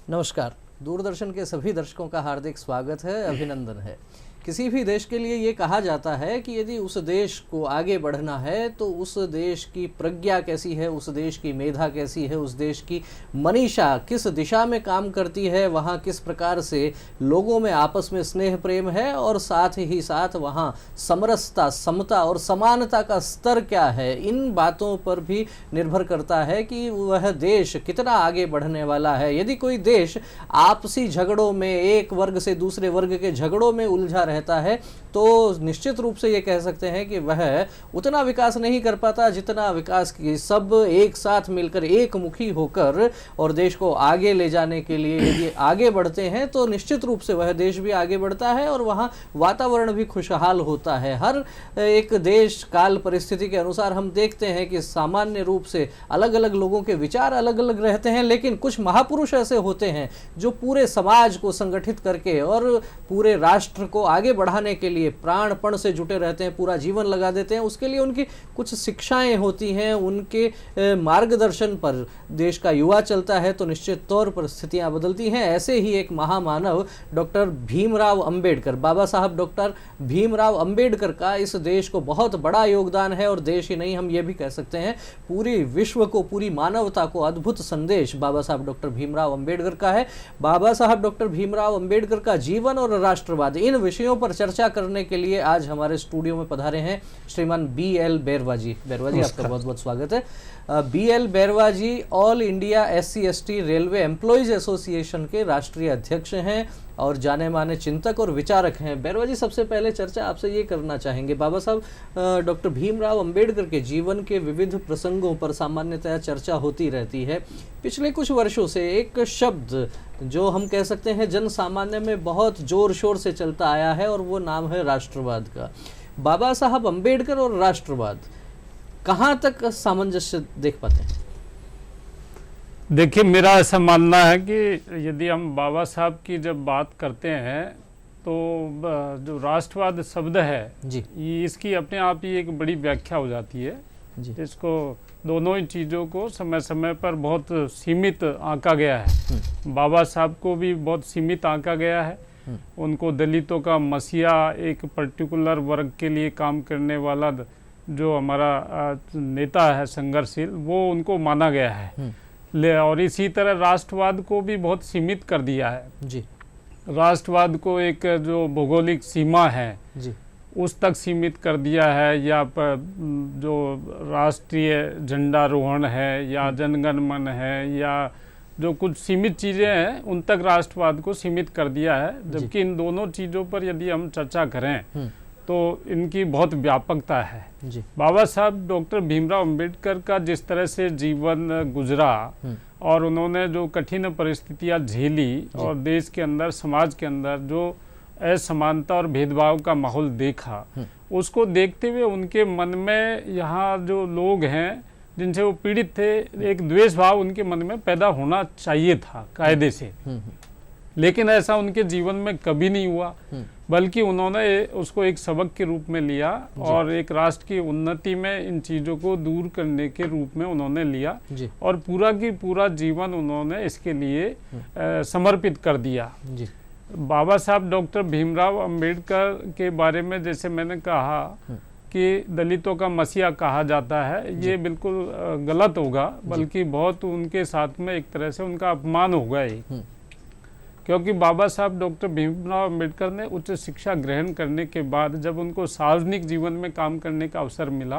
नमस्कार। दूरदर्शन के सभी दर्शकों का हार्दिक स्वागत है, अभिनंदन है। किसी भी देश के लिए ये कहा जाता है कि यदि उस देश को आगे बढ़ना है तो उस देश की प्रज्ञा कैसी है, उस देश की मेधा कैसी है, उस देश की मनीषा किस दिशा में काम करती है, वहाँ किस प्रकार से लोगों में आपस में स्नेह प्रेम है और साथ ही साथ वहाँ समरसता, समता और समानता का स्तर क्या है, इन बातों पर भी निर्भर करता है कि वह देश कितना आगे बढ़ने वाला है। यदि कोई देश आपसी झगड़ों में, एक वर्ग से दूसरे वर्ग के झगड़ों में उलझा रहता है तो निश्चित रूप से ये कह सकते हैं कि वह उतना विकास नहीं कर पाता जितना विकास की सब एक साथ मिलकर एक मुखी होकर और देश को आगे ले जाने के लिए यदि आगे बढ़ते हैं तो निश्चित रूप से वह देश भी आगे बढ़ता है और वहाँ वातावरण भी खुशहाल होता है। हर एक देश काल परिस्थिति के अनुसार हम देखते हैं कि सामान्य रूप से अलग अलग लोगों के विचार अलग अलग रहते हैं, लेकिन कुछ महापुरुष ऐसे होते हैं जो पूरे समाज को संगठित करके और पूरे राष्ट्र को आगे बढ़ाने के लिए प्राणपण से जुटे रहते हैं, पूरा जीवन लगा देते हैं। उसके लिए उनकी कुछ शिक्षाएं होती हैं, उनके मार्गदर्शन पर देश का युवा चलता है तो निश्चित तौर पर स्थितियां बदलती हैं। ऐसे ही एक महामानव डॉक्टर भीमराव अंबेडकर, बाबा साहब डॉक्टर भीमराव अंबेडकर का इस देश को बहुत बड़ा योगदान है और देश ही नहीं, हम ये भी कह सकते हैं पूरी विश्व को, पूरी मानवता को अद्भुत संदेश बाबा साहब डॉक्टर भीमराव अंबेडकर का है। बाबा साहब डॉक्टर भीमराव अंबेडकर का जीवन और राष्ट्रवाद, इन विषयों पर चर्चा करने के लिए आज हमारे स्टूडियो में पधारे हैं श्रीमान BL बैरवा जी। बैरवा जी, आपका बहुत बहुत स्वागत है। BL Bairwa ji all India SC/ST railway employees association के राष्ट्रीय अध्यक्ष हैं और जाने माने चिंतक और विचारक हैं। बैरवा जी, सबसे पहले चर्चा आपसे ये करना चाहेंगे, बाबा साहब डॉक्टर भीमराव अंबेडकर के जीवन के विविध प्रसंगों पर सामान्यतः चर्चा होती रहती है। पिछले कुछ वर्षों से एक शब्द जो हम कह सकते हैं जन सामान्य में बहुत जोर शोर से चलता आया है और वो नाम है राष्ट्रवाद का। बाबा साहब अंबेडकर और राष्ट्रवाद, कहाँ तक सामंजस्य देख पाते हैं? देखिए, मेरा ऐसा मानना है कि यदि हम बाबा साहब की जब बात करते हैं तो जो राष्ट्रवाद शब्द है जी, इसकी अपने आप ही एक बड़ी व्याख्या हो जाती है जी। इसको दोनों ही चीज़ों को समय समय पर बहुत सीमित आंका गया है। बाबा साहब को भी बहुत सीमित आंका गया है। उनको दलितों का मसीहा, एक पर्टिकुलर वर्ग के लिए काम करने वाला जो हमारा नेता है संघर्षशील, वो उनको माना गया है। और इसी तरह राष्ट्रवाद को भी बहुत सीमित कर दिया है जी। राष्ट्रवाद को एक जो भौगोलिक सीमा है जी, उस तक सीमित कर दिया है, या जो राष्ट्रीय झंडारोहण है या जनगण मन है या जो कुछ सीमित चीज़ें हैं उन तक राष्ट्रवाद को सीमित कर दिया है। जबकि इन दोनों चीज़ों पर यदि हम चर्चा करें तो इनकी बहुत व्यापकता है जी। बाबा साहब डॉक्टर भीमराव अंबेडकर का जिस तरह से जीवन गुजरा और उन्होंने जो कठिन परिस्थितियां झेली और देश के अंदर, समाज के अंदर जो असमानता और भेदभाव का माहौल देखा, उसको देखते हुए उनके मन में यहाँ जो लोग हैं जिनसे वो पीड़ित थे, एक द्वेष भाव उनके मन में पैदा होना चाहिए था कायदे से। लेकिन ऐसा उनके जीवन में कभी नहीं हुआ, बल्कि उन्होंने उसको एक सबक के रूप में लिया और एक राष्ट्र की उन्नति में इन चीज़ों को दूर करने के रूप में उन्होंने लिया और पूरा की पूरा जीवन उन्होंने इसके लिए समर्पित कर दिया जी। बाबा साहब डॉक्टर भीमराव अंबेडकर के बारे में जैसे मैंने कहा कि दलितों का मसीहा कहा जाता है, ये बिल्कुल गलत होगा, बल्कि बहुत उनके साथ में एक तरह से उनका अपमान होगा ही। क्योंकि बाबा साहब डॉक्टर भीमराव अंबेडकर ने उच्च शिक्षा ग्रहण करने के बाद जब उनको सार्वजनिक जीवन में काम करने का अवसर मिला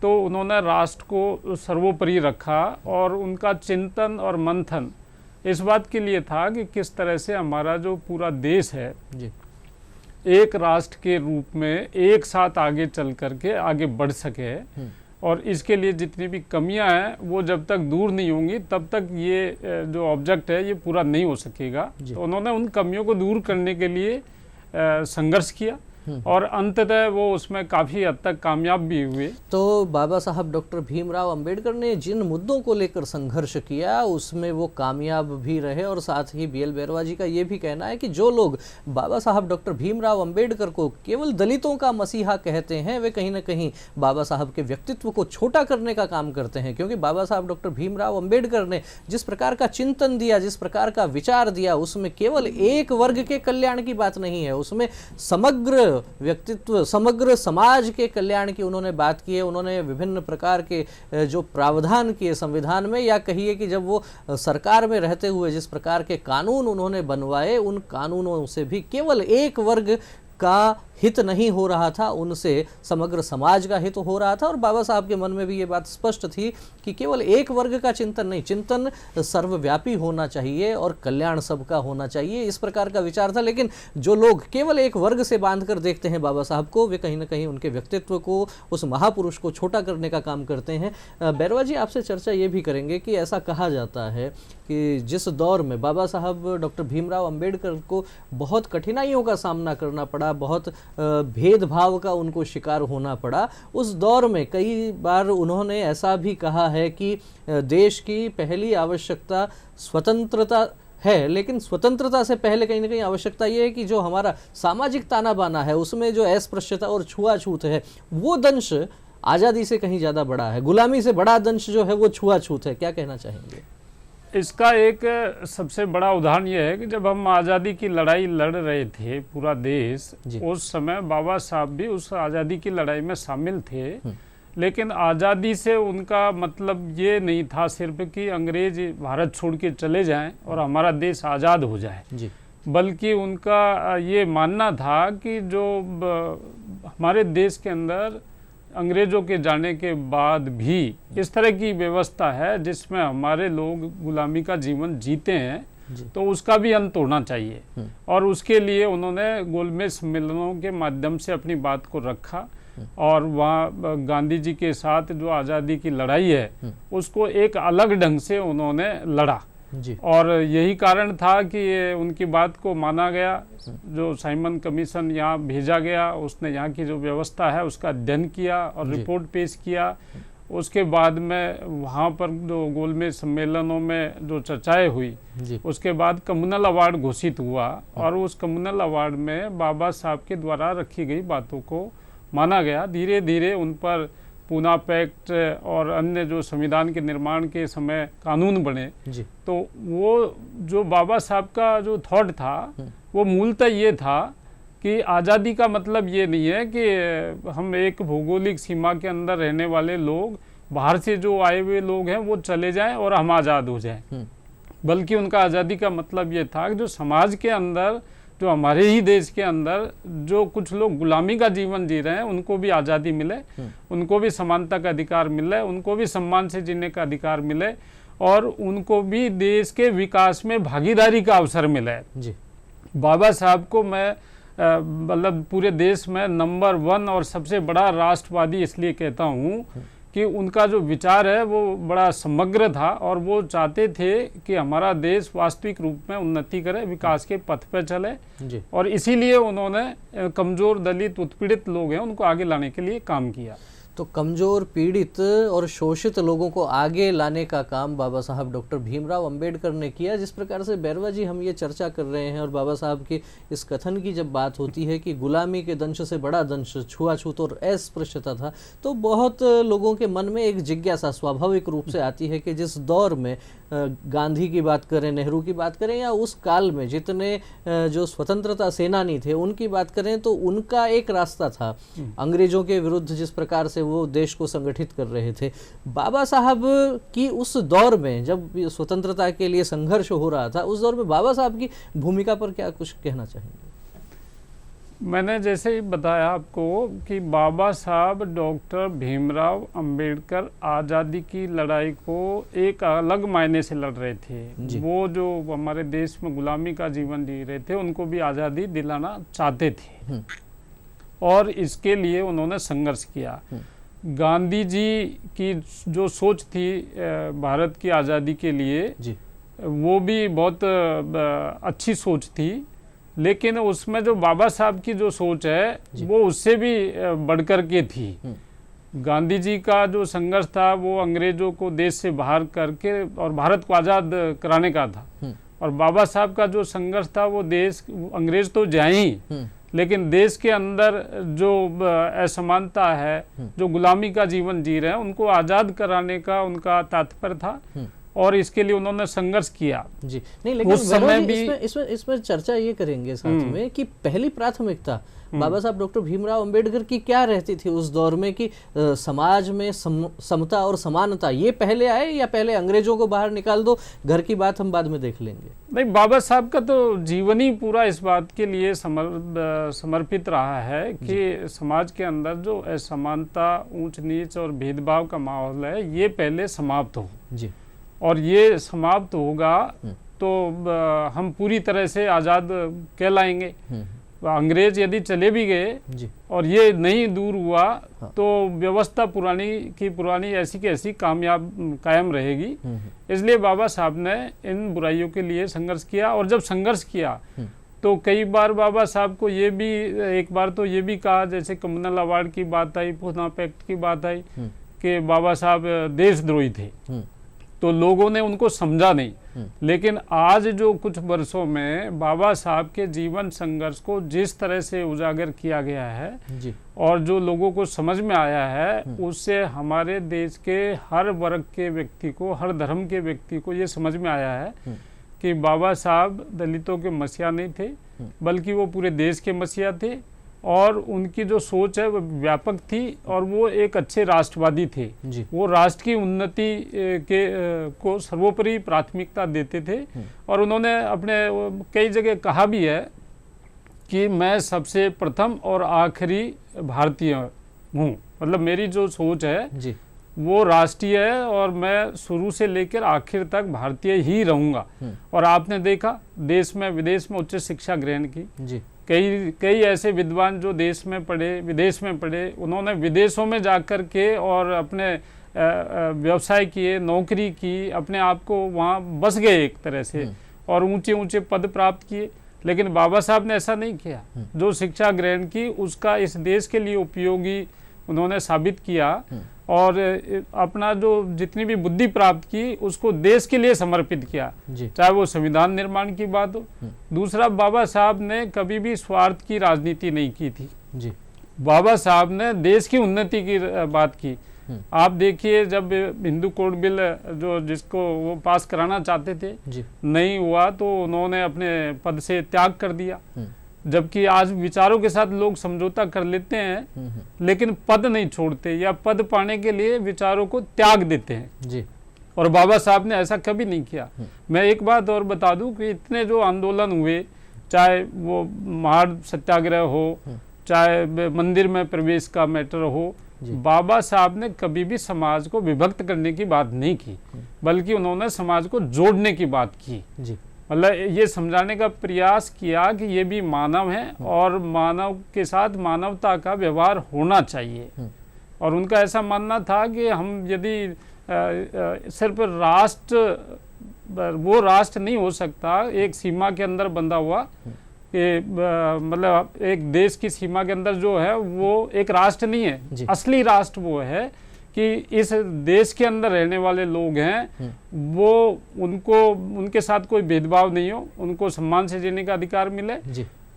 तो उन्होंने राष्ट्र को सर्वोपरि रखा और उनका चिंतन और मंथन इस बात के लिए था कि किस तरह से हमारा जो पूरा देश है जी, एक राष्ट्र के रूप में एक साथ आगे चल करके आगे बढ़ सके और इसके लिए जितनी भी कमियां हैं वो जब तक दूर नहीं होंगी तब तक ये जो ऑब्जेक्ट है ये पूरा नहीं हो सकेगा। तो उन्होंने उन कमियों को दूर करने के लिए संघर्ष किया और अंततः वो उसमें काफ़ी हद तक कामयाब भी हुए। तो बाबा साहब डॉक्टर भीमराव अंबेडकर ने जिन मुद्दों को लेकर संघर्ष किया उसमें वो कामयाब भी रहे, और साथ ही BL बैरवा जी का ये भी कहना है कि जो लोग बाबा साहब डॉक्टर भीमराव अंबेडकर को केवल दलितों का मसीहा कहते हैं, वे कहीं ना कहीं बाबा साहब के व्यक्तित्व को छोटा करने का काम करते हैं। क्योंकि बाबा साहब डॉक्टर भीमराव अंबेडकर ने जिस प्रकार का चिंतन दिया, जिस प्रकार का विचार दिया, उसमें केवल एक वर्ग के कल्याण की बात नहीं है, उसमें समग्र व्यक्तित्व, समग्र समाज के कल्याण की उन्होंने बात की है। उन्होंने विभिन्न प्रकार के जो प्रावधान किए संविधान में, या कहिए कि जब वो सरकार में रहते हुए जिस प्रकार के कानून उन्होंने बनवाए, उन कानूनों से भी केवल एक वर्ग का हित नहीं हो रहा था, उनसे समग्र समाज का हित हो रहा था। और बाबा साहब के मन में भी ये बात स्पष्ट थी कि केवल एक वर्ग का चिंतन नहीं, चिंतन सर्वव्यापी होना चाहिए और कल्याण सबका होना चाहिए, इस प्रकार का विचार था। लेकिन जो लोग केवल एक वर्ग से बांधकर देखते हैं बाबा साहब को, वे कहीं ना कहीं उनके व्यक्तित्व को, उस महापुरुष को छोटा करने का काम करते हैं। बैरवा जी, आपसे चर्चा ये भी करेंगे कि ऐसा कहा जाता है कि जिस दौर में बाबा साहब डॉक्टर भीमराव अंबेडकर को बहुत कठिनाइयों का सामना करना पड़ा, बहुत भेदभाव का उनको शिकार होना पड़ा, उस दौर में कई बार उन्होंने ऐसा भी कहा है कि देश की पहली आवश्यकता स्वतंत्रता है, लेकिन स्वतंत्रता से पहले कहीं ना कहीं आवश्यकता ये है कि जो हमारा सामाजिक ताना बाना है, उसमें जो अस्पृश्यता और छुआछूत है, वो दंश आज़ादी से कहीं ज़्यादा बड़ा है, गुलामी से बड़ा दंश जो है वो छुआछूत है। क्या कहना चाहेंगे? इसका एक सबसे बड़ा उदाहरण यह है कि जब हम आज़ादी की लड़ाई लड़ रहे थे पूरा देश, उस समय बाबा साहब भी उस आज़ादी की लड़ाई में शामिल थे। लेकिन आज़ादी से उनका मतलब ये नहीं था सिर्फ कि अंग्रेज भारत छोड़ के चले जाएं और हमारा देश आज़ाद हो जाए, बल्कि उनका ये मानना था कि जो हमारे देश के अंदर अंग्रेज़ों के जाने के बाद भी इस तरह की व्यवस्था है जिसमें हमारे लोग गुलामी का जीवन जीते हैं, तो उसका भी अंत होना चाहिए। और उसके लिए उन्होंने गोलमेज सम्मेलनों के माध्यम से अपनी बात को रखा, और वहाँ गांधी जी के साथ जो आज़ादी की लड़ाई है उसको एक अलग ढंग से उन्होंने लड़ा। और यही कारण था कि उनकी बात को माना गया। जो साइमन कमीशन यहाँ भेजा गया, उसने यहाँ की जो व्यवस्था है उसका अध्ययन किया और रिपोर्ट पेश किया। उसके बाद में वहाँ पर जो गोलमेज सम्मेलनों में जो चर्चाएं हुई, उसके बाद कम्युनल अवार्ड घोषित हुआ, और उस कम्युनल अवार्ड में बाबा साहब के द्वारा रखी गई बातों को माना गया। धीरे धीरे उन पर पूना पैक्ट और अन्य जो संविधान के निर्माण के समय कानून बने, तो वो जो बाबा साहब का जो थॉट था वो मूलतः ये था कि आज़ादी का मतलब ये नहीं है कि हम एक भौगोलिक सीमा के अंदर रहने वाले लोग, बाहर से जो आए हुए लोग हैं वो चले जाएं और हम आज़ाद हो जाएं, बल्कि उनका आज़ादी का मतलब ये था कि जो समाज के अंदर, जो हमारे ही देश के अंदर जो कुछ लोग गुलामी का जीवन जी रहे हैं, उनको भी आज़ादी मिले, उनको भी समानता का अधिकार मिले, उनको भी सम्मान से जीने का अधिकार मिले, और उनको भी देश के विकास में भागीदारी का अवसर मिले। बाबा साहब को मैं मतलब पूरे देश में नंबर 1 और सबसे बड़ा राष्ट्रवादी इसलिए कहता हूँ कि उनका जो विचार है वो बड़ा समग्र था, और वो चाहते थे कि हमारा देश वास्तविक रूप में उन्नति करे, विकास के पथ पर चले, और इसीलिए उन्होंने कमज़ोर, दलित, उत्पीड़ित लोग हैं उनको आगे लाने के लिए काम किया। तो कमज़ोर, पीड़ित और शोषित लोगों को आगे लाने का काम बाबा साहब डॉक्टर भीमराव अंबेडकर ने किया। जिस प्रकार से बैरवा जी हम ये चर्चा कर रहे हैं और बाबा साहब के इस कथन की जब बात होती है कि गुलामी के दंश से बड़ा दंश छुआछूत और अस्पृश्यता था, तो बहुत लोगों के मन में एक जिज्ञासा स्वाभाविक रूप से आती है कि जिस दौर में गांधी की बात करें, नेहरू की बात करें, या उस काल में जितने जो स्वतंत्रता सेनानी थे उनकी बात करें, तो उनका एक रास्ता था अंग्रेजों के विरुद्ध जिस प्रकार से वो देश को संगठित कर रहे थे। बाबा साहब की उस दौर में जब स्वतंत्रता के लिए संघर्ष हो रहा था, उस दौर में बाबा साहब की भूमिका पर क्या कुछ कहना चाहेंगे? मैंने जैसे ही बताया आपको कि बाबा साहब डॉक्टर भीमराव अंबेडकर आज़ादी की लड़ाई को एक अलग मायने से लड़ रहे थे। वो जो हमारे देश में गुलामी का जीवन जी रहे थे उनको भी आज़ादी दिलाना चाहते थे, और इसके लिए उन्होंने संघर्ष किया। गांधी जी की जो सोच थी भारत की आज़ादी के लिए, वो भी बहुत अच्छी सोच थी, लेकिन उसमें जो बाबा साहब की जो सोच है वो उससे भी बढ़कर के थी। गांधी जी का जो संघर्ष था वो अंग्रेजों को देश से बाहर करके और भारत को आज़ाद कराने का था, और बाबा साहब का जो संघर्ष था वो देश, अंग्रेज तो जाए ही लेकिन देश के अंदर जो असमानता है, जो गुलामी का जीवन जी रहे हैं, उनको आज़ाद कराने का उनका तात्पर्य था और इसके लिए उन्होंने संघर्ष किया जी। नहीं, लेकिन उस समय भी इसमें चर्चा ये करेंगे साथ में कि पहली प्राथमिकता बाबा साहब डॉक्टर भीमराव अंबेडकर की क्या रहती थी उस दौर में, कि समाज में समता और समानता ये पहले आए या पहले अंग्रेजों को बाहर निकाल दो, घर की बात हम बाद में देख लेंगे? नहीं, बाबा साहब का तो जीवन ही पूरा इस बात के लिए समर्पित रहा है कि समाज के अंदर जो असमानता, ऊंच नीच और भेदभाव का माहौल है ये पहले समाप्त हो जी, और ये समाप्त होगा तो हम पूरी तरह से आज़ाद कहलाएंगे। अंग्रेज यदि चले भी गए और ये नहीं दूर हुआ तो व्यवस्था पुरानी की पुरानी ऐसी की ऐसी कायम रहेगी। इसलिए बाबा साहब ने इन बुराइयों के लिए संघर्ष किया, और जब संघर्ष किया तो कई बार बाबा साहब को ये भी, एक बार तो ये भी कहा, जैसे कम्युनल अवार्ड की बात आई, पूना पैक्ट की बात आई, कि बाबा साहब देशद्रोही थे, तो लोगों ने उनको समझा नहीं। लेकिन आज जो कुछ वर्षों में बाबा साहब के जीवन संघर्ष को जिस तरह से उजागर किया गया है जी, और जो लोगों को समझ में आया है, उससे हमारे देश के हर वर्ग के व्यक्ति को, हर धर्म के व्यक्ति को ये समझ में आया है कि बाबा साहब दलितों के मसीहा नहीं थे, बल्कि वो पूरे देश के मसीहा थे, और उनकी जो सोच है वो व्यापक थी, और वो एक अच्छे राष्ट्रवादी थे जी। वो राष्ट्र की उन्नति को सर्वोपरि प्राथमिकता देते थे, और उन्होंने अपने कई जगह कहा भी है कि मैं सबसे प्रथम और आखिरी भारतीय हूँ, मतलब मेरी जो सोच है जी, वो राष्ट्रीय है और मैं शुरू से लेकर आखिर तक भारतीय ही रहूँगा। और आपने देखा देश में विदेश में उच्च शिक्षा ग्रहण की जी, कई ऐसे विद्वान जो देश में पढ़े, विदेश में पढ़े, उन्होंने विदेशों में जाकर के और अपने व्यवसाय किए, नौकरी की, अपने आप को वहाँ बस गए एक तरह से, और ऊंचे ऊंचे पद प्राप्त किए। लेकिन बाबा साहब ने ऐसा नहीं किया। जो शिक्षा ग्रहण की उसका इस देश के लिए उपयोगी उन्होंने साबित किया, और अपना जो जितनी भी बुद्धि प्राप्त की उसको देश के लिए समर्पित किया, चाहे वो संविधान निर्माण की बात हो। दूसरा, बाबा साहब ने कभी भी स्वार्थ की राजनीति नहीं की थी जी। बाबा साहब ने देश की उन्नति की बात की। आप देखिए, जब हिंदू कोड बिल जो जिसको वो पास कराना चाहते थे नहीं हुआ, तो उन्होंने अपने पद से त्याग कर दिया। जबकि आज विचारों के साथ लोग समझौता कर लेते हैं लेकिन पद नहीं छोड़ते, या पद पाने के लिए विचारों को त्याग देते हैं जी। और बाबा साहब ने ऐसा कभी नहीं किया। मैं एक बात और बता दूं कि इतने जो आंदोलन हुए, चाहे वो महाड़ सत्याग्रह हो, चाहे मंदिर में प्रवेश का मैटर हो, बाबा साहब ने कभी भी समाज को विभक्त करने की बात नहीं की, बल्कि उन्होंने समाज को जोड़ने की बात की। मतलब ये समझाने का प्रयास किया कि ये भी मानव है और मानव के साथ मानवता का व्यवहार होना चाहिए। और उनका ऐसा मानना था कि हम यदि सिर्फ वो राष्ट्र नहीं हो सकता एक सीमा के अंदर बंधा हुआ, कि मतलब एक देश की सीमा के अंदर जो है वो एक राष्ट्र नहीं है। असली राष्ट्र वो है कि इस देश के अंदर रहने वाले लोग हैं, वो उनको उनके साथ कोई भेदभाव नहीं हो, उनको सम्मान से जीने का अधिकार मिले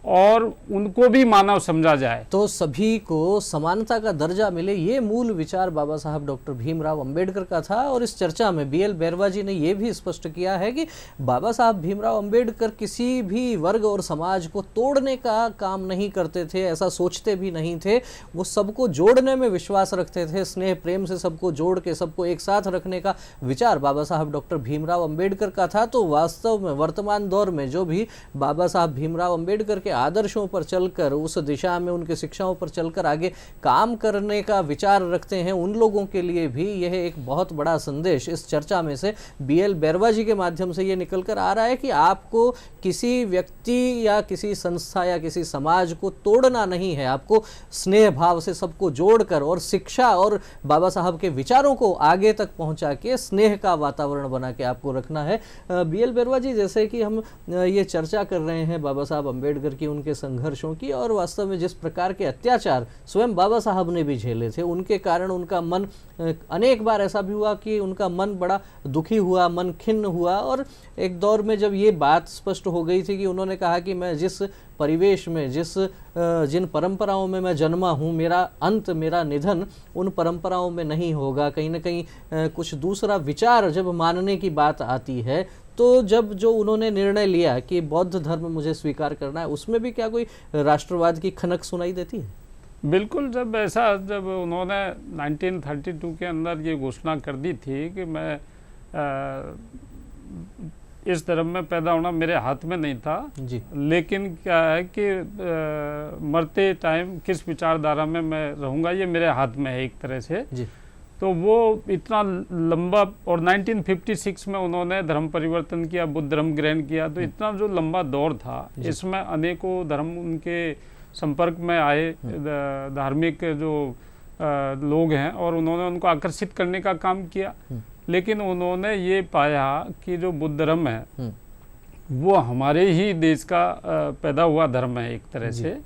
और उनको भी मानव समझा जाए, तो सभी को समानता का दर्जा मिले। ये मूल विचार बाबा साहब डॉक्टर भीमराव अंबेडकर का था। और इस चर्चा में BL बैरवा जी ने यह भी स्पष्ट किया है कि बाबा साहब भीमराव अंबेडकर किसी भी वर्ग और समाज को तोड़ने का काम नहीं करते थे, ऐसा सोचते भी नहीं थे। वो सबको जोड़ने में विश्वास रखते थे, स्नेह प्रेम से सबको जोड़ के सबको एक साथ रखने का विचार बाबा साहब डॉक्टर भीमराव अंबेडकर का था। तो वास्तव में वर्तमान दौर में जो भी बाबा साहब भीमराव अंबेडकर के आदर्शों पर चलकर, उस दिशा में उनके शिक्षाओं पर चलकर आगे काम करने का विचार रखते हैं, उन लोगों के लिए भी यह एक बहुत बड़ा संदेश इस चर्चा में से BL बैरवा जी के माध्यम से ये निकल कर आ रहा है कि आपको किसी व्यक्ति या किसी संस्था या किसी समाज को तोड़ना नहीं है, आपको स्नेह भाव से सबको जोड़कर और शिक्षा और बाबा साहब के विचारों को आगे तक पहुंचा के स्नेह का वातावरण बना के आपको रखना है। BL बैरवा जी, जैसे कि हम ये चर्चा कर रहे हैं बाबा साहब अम्बेडकर की, उनके संघर्षों की, और वास्तव में जिस प्रकार के अत्याचार स्वयं बाबा साहब ने भी झेले थे, उनके कारण उनका मन अनेक बार ऐसा भी हुआ कि उनका मन बड़ा दुखी हुआ, मन खिन्न हुआ, और एक दौर में जब ये बात स्पष्ट हो गई थी कि उन्होंने कहा कि मैं जिस परिवेश में, जिन परंपराओं में मैं जन्मा हूँ, मेरा अंत, मेरा निधन उन परंपराओं में नहीं होगा, कहीं ना कहीं कुछ दूसरा विचार जब मानने की बात आती है, तो जब जो उन्होंने निर्णय लिया कि बौद्ध धर्म मुझे स्वीकार करना है, उसमें भी क्या कोई राष्ट्रवाद की खनक सुनाई देती है? बिल्कुल, जब उन्होंने 1932 के अंदर ये घोषणा कर दी थी कि मैं इस धर्म में पैदा होना मेरे हाथ में नहीं था जी, लेकिन क्या है कि मरते टाइम किस विचारधारा में मैं रहूँगा ये मेरे हाथ में है एक तरह से जी। तो वो इतना लंबा, और 1956 में उन्होंने धर्म परिवर्तन किया, बुद्ध धर्म ग्रहण किया, तो इतना जो लंबा दौर था, इसमें अनेकों धर्म उनके संपर्क में आए, धार्मिक जो लोग हैं, और उन्होंने उनको आकर्षित करने का काम किया। लेकिन उन्होंने ये पाया कि जो बुद्ध धर्म है वो हमारे ही देश का पैदा हुआ धर्म है एक तरह से,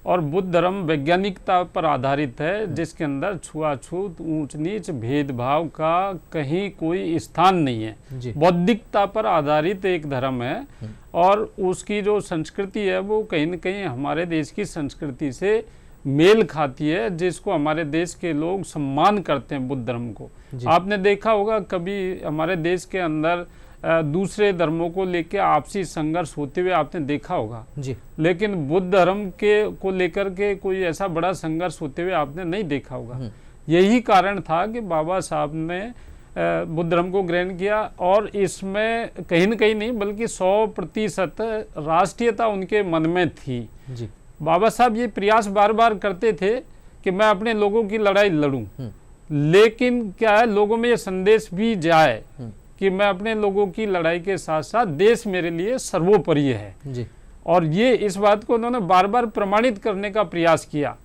और बुद्ध धर्म वैज्ञानिकता पर आधारित है, जिसके अंदर छुआछूत, ऊंच नीच, भेदभाव का कहीं कोई स्थान नहीं है। बौद्धिकता पर आधारित एक धर्म है, और उसकी जो संस्कृति है वो कहीं न कहीं हमारे देश की संस्कृति से मेल खाती है, जिसको हमारे देश के लोग सम्मान करते हैं बुद्ध धर्म को। आपने देखा होगा कभी हमारे देश के अंदर दूसरे धर्मों को लेकर आपसी संघर्ष होते हुए आपने देखा होगा जी, लेकिन बुद्ध धर्म के को लेकर के कोई ऐसा बड़ा संघर्ष होते हुए आपने नहीं देखा होगा। यही कारण था कि बाबा साहब ने बुद्ध धर्म को ग्रहण किया, और इसमें कहीं न कहीं नहीं बल्कि 100% राष्ट्रीयता उनके मन में थी जी। बाबा साहब ये प्रयास बार बार करते थे कि मैं अपने लोगों की लड़ाई लड़ूं, लेकिन क्या है, लोगों में ये संदेश भी जाए कि मैं अपने लोगों की लड़ाई के साथ साथ देश मेरे लिए सर्वोपरि है जी। और ये इस बात को उन्होंने बार बार प्रमाणित करने का प्रयास किया।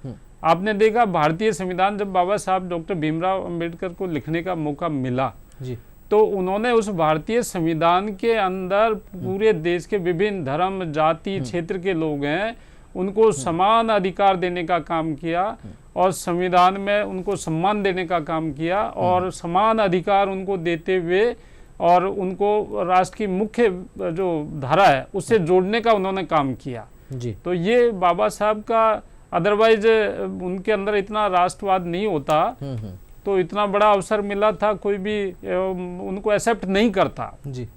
आपने देखा भारतीय संविधान जब बाबा साहब डॉक्टर भीमराव अंबेडकर को लिखने का मौका मिला जी, तो उन्होंने उस भारतीय संविधान के अंदर पूरे देश के विभिन्न धर्म, जाति, क्षेत्र के लोग हैं, उनको समान अधिकार देने का काम किया, और संविधान में उनको सम्मान देने का काम किया, और समान अधिकार उनको देते हुए और उनको राष्ट्र की मुख्य जो धारा है उससे जोड़ने का उन्होंने काम किया जी। तो ये बाबा साहब का, अदरवाइज उनके अंदर इतना राष्ट्रवाद नहीं होता, तो इतना बड़ा अवसर मिला था कोई भी उनको एक्सेप्ट नहीं करता जी।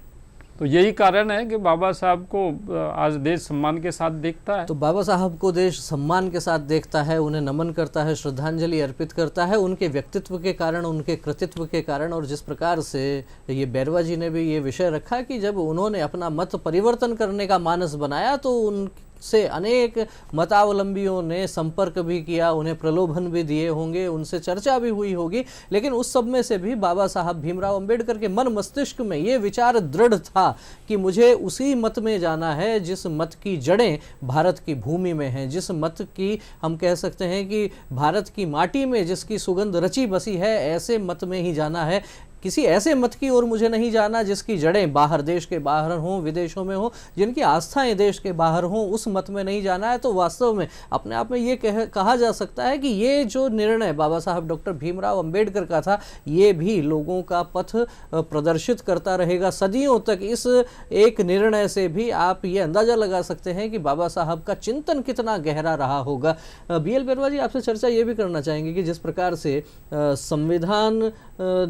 तो यही कारण है कि बाबा साहब को आज देश सम्मान के साथ देखता है। तो बाबा साहब को देश सम्मान के साथ देखता है, उन्हें नमन करता है, श्रद्धांजलि अर्पित करता है, उनके व्यक्तित्व के कारण, उनके कृतित्व के कारण। और जिस प्रकार से ये बैरवा जी ने भी ये विषय रखा कि जब उन्होंने अपना मत परिवर्तन करने का मानस बनाया तो उनसे अनेक मतावलंबियों ने संपर्क भी किया, उन्हें प्रलोभन भी दिए होंगे, उनसे चर्चा भी हुई होगी, लेकिन उस सब में से भी बाबा साहब भीमराव अंबेडकर के मन मस्तिष्क में ये विचार दृढ़ था कि मुझे उसी मत में जाना है जिस मत की जड़ें भारत की भूमि में हैं, जिस मत की हम कह सकते हैं कि भारत की माटी में जिसकी सुगंध रची बसी है, ऐसे मत में ही जाना है। किसी ऐसे मत की ओर मुझे नहीं जाना जिसकी जड़ें बाहर, देश के बाहर हों, विदेशों में हों, जिनकी आस्थाएं देश के बाहर हों, उस मत में नहीं जाना है। तो वास्तव में अपने आप में ये कहा जा सकता है कि ये जो निर्णय बाबा साहब डॉक्टर भीमराव अंबेडकर का था, ये भी लोगों का पथ प्रदर्शित करता रहेगा सदियों तक। इस एक निर्णय से भी आप ये अंदाजा लगा सकते हैं कि बाबा साहब का चिंतन कितना गहरा रहा होगा। BL बैरवा जी, आपसे चर्चा ये भी करना चाहेंगे कि जिस प्रकार से संविधान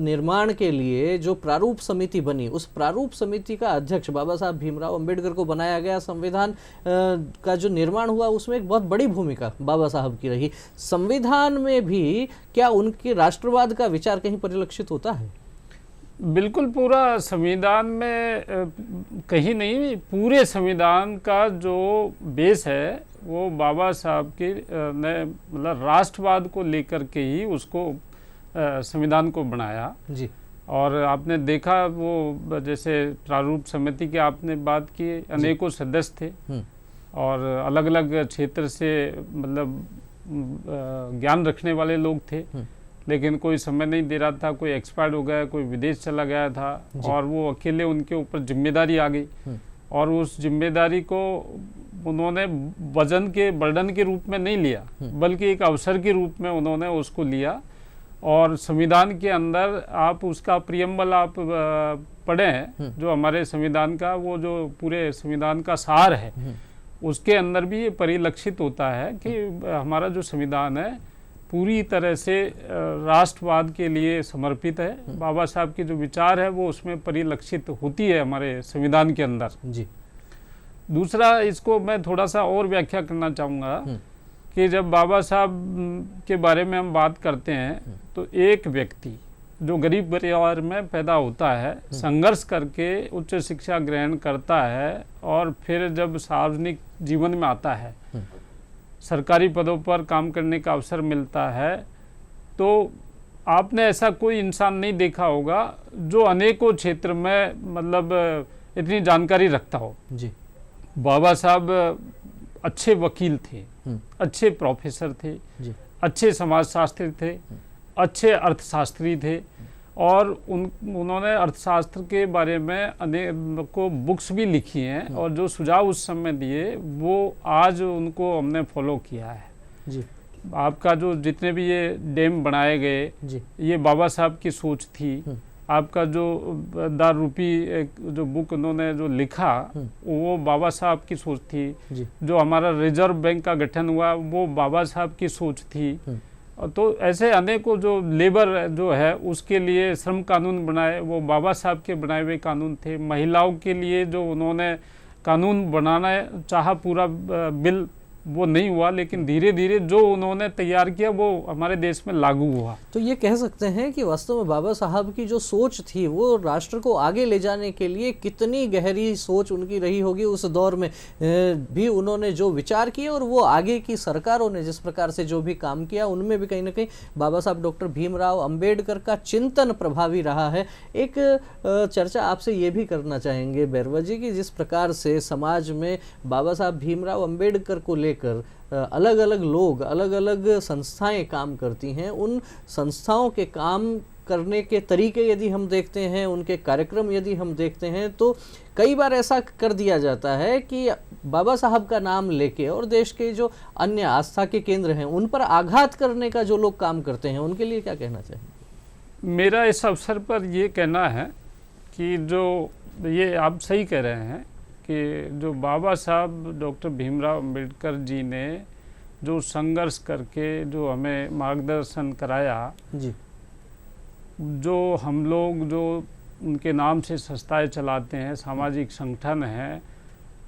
निर्माण के लिए जो प्रारूप समिति बनी, उस प्रारूप समिति का अध्यक्ष बाबा साहब भीमराव अंबेडकर को बनाया गया, संविधान का जो निर्माण हुआ उसमें एक बहुत बड़ी भूमिका बाबा साहब की रही। संविधान में भी क्या उनके राष्ट्रवाद का विचार कहीं परिलक्षित होता है? बिल्कुल पूरा संविधान में कहीं नहीं, पूरे संविधान का जो बेस है वो बाबा साहब की ने मतलब राष्ट्रवाद को लेकर के ही उसको संविधान को बनाया जी। और आपने देखा वो जैसे प्रारूप समिति की आपने बात की, अनेकों सदस्य थे और अलग अलग क्षेत्र से मतलब ज्ञान रखने वाले लोग थे, लेकिन कोई समय नहीं दे रहा था, कोई एक्सपायर्ड हो गया, कोई विदेश चला गया था और वो अकेले उनके ऊपर जिम्मेदारी आ गई और उस जिम्मेदारी को उन्होंने वजन के बर्डन के रूप में नहीं लिया बल्कि एक अवसर के रूप में उन्होंने उसको लिया। और संविधान के अंदर आप उसका प्रियम्बल आप पढ़ें जो हमारे संविधान का वो जो पूरे संविधान का सार है उसके अंदर भी ये परिलक्षित होता है कि हमारा जो संविधान है पूरी तरह से राष्ट्रवाद के लिए समर्पित है। बाबा साहब के जो विचार है वो उसमें परिलक्षित होती है हमारे संविधान के अंदर जी। दूसरा, इसको मैं थोड़ा सा और व्याख्या करना चाहूँगा कि जब बाबा साहब के बारे में हम बात करते हैं तो एक व्यक्ति जो गरीब परिवार में पैदा होता है, संघर्ष करके उच्च शिक्षा ग्रहण करता है और फिर जब सार्वजनिक जीवन में आता है, सरकारी पदों पर काम करने का अवसर मिलता है, तो आपने ऐसा कोई इंसान नहीं देखा होगा जो अनेकों क्षेत्र में मतलब इतनी जानकारी रखता हो जी। बाबा साहब अच्छे वकील थे, अच्छे प्रोफेसर थे जी। अच्छे समाजशास्त्री थे, अच्छे अर्थशास्त्री थे और उन्होंने अर्थशास्त्र के बारे में अनेकों बुक्स भी लिखी हैं और जो सुझाव उस समय दिए वो आज उनको हमने फॉलो किया है जी। आपका जो जितने भी ये डैम बनाए गए जी, ये बाबा साहब की सोच थी। आपका जो द रूपी जो बुक उन्होंने जो लिखा वो बाबा साहब की सोच थी जी। जो हमारा रिजर्व बैंक का गठन हुआ वो बाबा साहब की सोच थी। तो ऐसे अनेकों जो लेबर जो है उसके लिए श्रम कानून बनाए वो बाबा साहब के बनाए हुए कानून थे। महिलाओं के लिए जो उन्होंने कानून बनाना चाहा पूरा बिल वो नहीं हुआ, लेकिन धीरे धीरे जो उन्होंने तैयार किया वो हमारे देश में लागू हुआ। तो ये कह सकते हैं कि वास्तव में बाबा साहब की जो सोच थी वो राष्ट्र को आगे ले जाने के लिए कितनी गहरी सोच उनकी रही होगी। उस दौर में भी उन्होंने जो विचार किए और वो आगे की सरकारों ने जिस प्रकार से जो भी काम किया उनमें भी कहीं ना कहीं बाबा साहब डॉक्टर भीमराव अंबेडकर का चिंतन प्रभावी रहा है। एक चर्चा आपसे ये भी करना चाहेंगे बैरवा जी की जिस प्रकार से समाज में बाबा साहब भीमराव अंबेडकर को लेकर अलग अलग लोग अलग अलग संस्थाएं काम करती हैं, उन संस्थाओं के काम करने के तरीके यदि हम देखते हैं, उनके कार्यक्रम यदि हम देखते हैं तो कई बार ऐसा कर दिया जाता है कि बाबा साहब का नाम लेके और देश के जो अन्य आस्था के केंद्र हैं उन पर आघात करने का जो लोग काम करते हैं उनके लिए क्या कहना चाहिए? मेरा इस अवसर पर ये कहना है कि जो ये आप सही कह रहे हैं कि जो बाबा साहब डॉक्टर भीमराव अंबेडकर जी ने जो संघर्ष करके जो हमें मार्गदर्शन कराया जी, जो हम लोग जो उनके नाम से संस्थाएं चलाते हैं, सामाजिक संगठन हैं,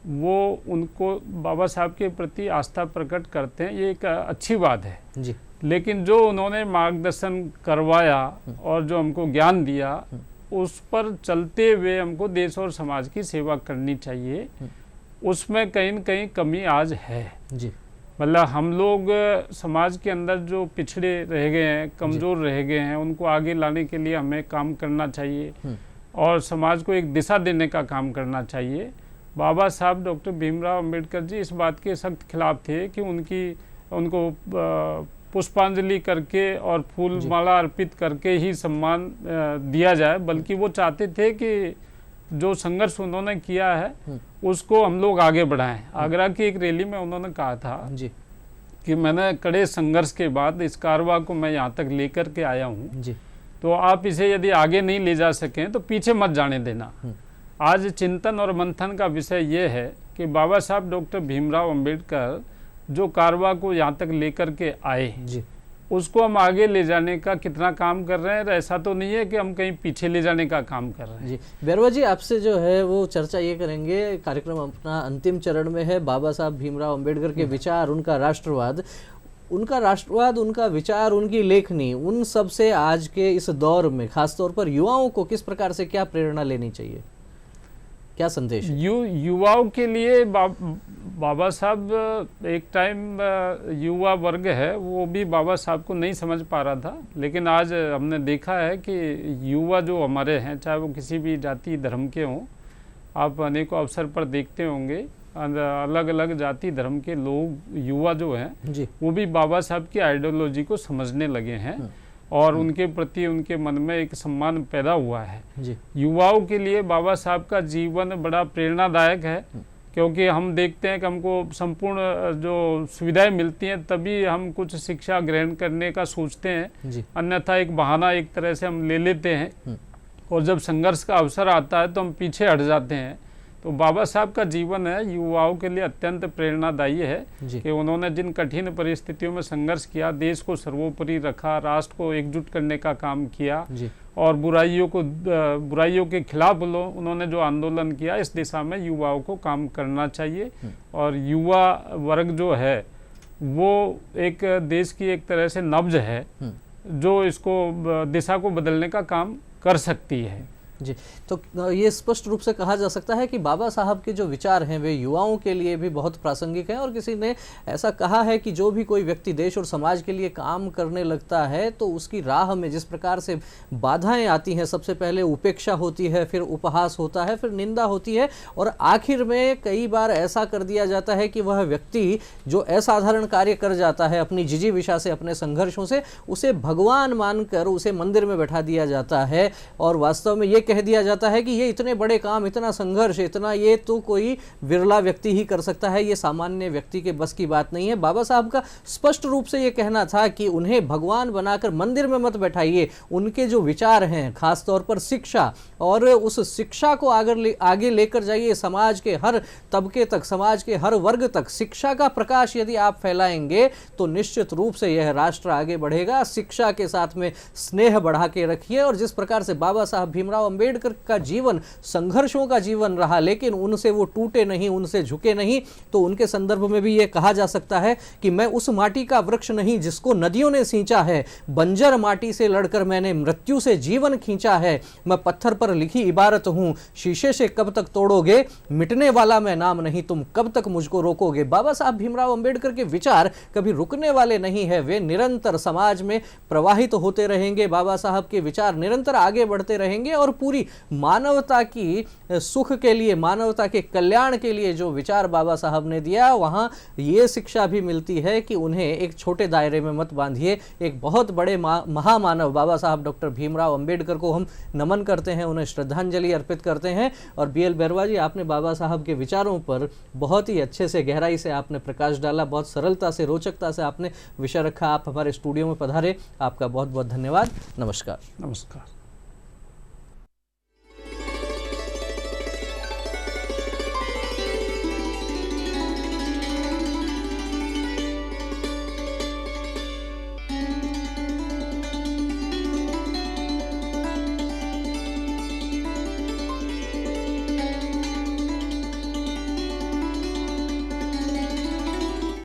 वो उनको बाबा साहब के प्रति आस्था प्रकट करते हैं, ये एक अच्छी बात है जी। लेकिन जो उन्होंने मार्गदर्शन करवाया और जो हमको ज्ञान दिया उस पर चलते हुए हमको देश और समाज की सेवा करनी चाहिए। उसमें कहीं न कहीं कमी आज है जी। मतलब हम लोग समाज के अंदर जो पिछड़े रह गए हैं, कमज़ोर रह गए हैं, उनको आगे लाने के लिए हमें काम करना चाहिए और समाज को एक दिशा देने का काम करना चाहिए। बाबा साहब डॉक्टर भीमराव अंबेडकर जी इस बात के सख्त खिलाफ थे कि उनको पुष्पांजलि करके और फूल माला अर्पित करके ही सम्मान दिया जाए, बल्कि वो चाहते थे कि जो संघर्ष उन्होंने किया है उसको हम लोग आगे बढ़ाएं। आगरा की एक रैली में उन्होंने कहा था जी कि मैंने कड़े संघर्ष के बाद इस कारवा को मैं यहाँ तक लेकर के आया हूँ, तो आप इसे यदि आगे नहीं ले जा सकें तो पीछे मत जाने देना। आज चिंतन और मंथन का विषय ये है कि बाबा साहब डॉक्टर भीमराव अंबेडकर जो कारवा को यहाँ तक लेकर के आए जी, उसको हम आगे ले जाने का कितना काम कर रहे हैं। ऐसा तो नहीं है कि हम कहीं पीछे ले जाने का काम कर रहे हैं जी। बैरवा जी आपसे जो है वो चर्चा ये करेंगे, कार्यक्रम अपना अंतिम चरण में है। बाबा साहब भीमराव अंबेडकर के विचार, उनका राष्ट्रवाद, उनका राष्ट्रवाद, उनका विचार, उनकी लेखनी, उन सब से आज के इस दौर में खासतौर पर युवाओं को किस प्रकार से क्या प्रेरणा लेनी चाहिए, क्या संदेश है? युवाओं के लिए बाबा साहब एक टाइम युवा वर्ग है वो भी बाबा साहब को नहीं समझ पा रहा था, लेकिन आज हमने देखा है कि युवा जो हमारे हैं, चाहे वो किसी भी जाति धर्म के हों, आप अनेकों अवसर पर देखते होंगे अलग अलग जाति धर्म के लोग, युवा जो हैं वो भी बाबा साहब की आइडियोलॉजी को समझने लगे हैं और उनके प्रति उनके मन में एक सम्मान पैदा हुआ है। युवाओं के लिए बाबा साहब का जीवन बड़ा प्रेरणादायक है, क्योंकि हम देखते हैं कि हमको संपूर्ण जो सुविधाएं मिलती हैं तभी हम कुछ शिक्षा ग्रहण करने का सोचते हैं, अन्यथा एक बहाना एक तरह से हम ले लेते हैं और जब संघर्ष का अवसर आता है तो हम पीछे हट जाते हैं। तो बाबा साहब का जीवन है युवाओं के लिए अत्यंत प्रेरणादायी है कि उन्होंने जिन कठिन परिस्थितियों में संघर्ष किया, देश को सर्वोपरि रखा, राष्ट्र को एकजुट करने का काम किया और बुराइयों के खिलाफ उन्होंने जो आंदोलन किया, इस दिशा में युवाओं को काम करना चाहिए। और युवा वर्ग जो है वो एक देश की एक तरह से नब्ज है जो इसको दिशा को बदलने का काम कर सकती है। जी, तो ये स्पष्ट रूप से कहा जा सकता है कि बाबा साहब के जो विचार हैं वे युवाओं के लिए भी बहुत प्रासंगिक हैं। और किसी ने ऐसा कहा है कि जो भी कोई व्यक्ति देश और समाज के लिए काम करने लगता है तो उसकी राह में जिस प्रकार से बाधाएं आती हैं, सबसे पहले उपेक्षा होती है, फिर उपहास होता है, फिर निंदा होती है और आखिर में कई बार ऐसा कर दिया जाता है कि वह व्यक्ति जो असाधारण कार्य कर जाता है अपनी जिजीविषा से, अपने संघर्षों से, उसे भगवान मानकर उसे मंदिर में बैठा दिया जाता है और वास्तव में ये कह दिया जाता है कि ये इतने बड़े काम, इतना संघर्ष, इतना ये तो कोई विरला व्यक्ति ही कर सकता है, ये सामान्य व्यक्ति के बस की बात नहीं है। बाबा साहब का स्पष्ट रूप से ये कहना था कि उन्हें भगवान बनाकर मंदिर में मत बैठाइए, उनके जो विचार हैं खासतौर पर शिक्षा, और उस शिक्षा को आगे लेकर जाइए समाज के हर तबके तक, समाज के हर वर्ग तक। शिक्षा का प्रकाश यदि आप फैलाएंगे तो निश्चित रूप से यह राष्ट्र आगे बढ़ेगा। शिक्षा के साथ में स्नेह बढ़ा के रखिए। और जिस प्रकार से बाबा साहब भीमराव अंबेडकर का जीवन संघर्षों का जीवन रहा, लेकिन उनसे वो टूटे नहीं, उनसे झुके नहीं, तो उनके संदर्भ में भी ये कहा जा सकता है कि मैं उस माटी का वृक्ष नहीं जिसको नदियों ने सींचा है, बंजर माटी से लड़कर मैंने मृत्यु से जीवन खींचा है, मैं पत्थर पर लिखी इबारत हूं, शीशे से कब तक तोड़ोगे, मिटने वाला मैं नाम नहीं, तुम कब तक मुझको रोकोगे। बाबा साहब भीमराव अंबेडकर के विचार कभी रुकने वाले नहीं है, वे निरंतर समाज में प्रवाहित होते रहेंगे। बाबा साहब के विचार निरंतर आगे बढ़ते रहेंगे और पूरी मानवता की सुख के लिए, मानवता के कल्याण के लिए जो विचार बाबा साहब ने दिया, वहां ये शिक्षा भी मिलती है कि उन्हें एक छोटे दायरे में मत बांधिए। एक बहुत बड़े महामानव बाबा साहब डॉक्टर भीमराव अंबेडकर को हम नमन करते हैं, उन्हें श्रद्धांजलि अर्पित करते हैं। और BL बैरवा जी, आपने बाबा साहब के विचारों पर बहुत ही अच्छे से, गहराई से आपने प्रकाश डाला, बहुत सरलता से, रोचकता से आपने विषय रखा। आप हमारे स्टूडियो में पधारे, आपका बहुत बहुत धन्यवाद। नमस्कार। नमस्कार।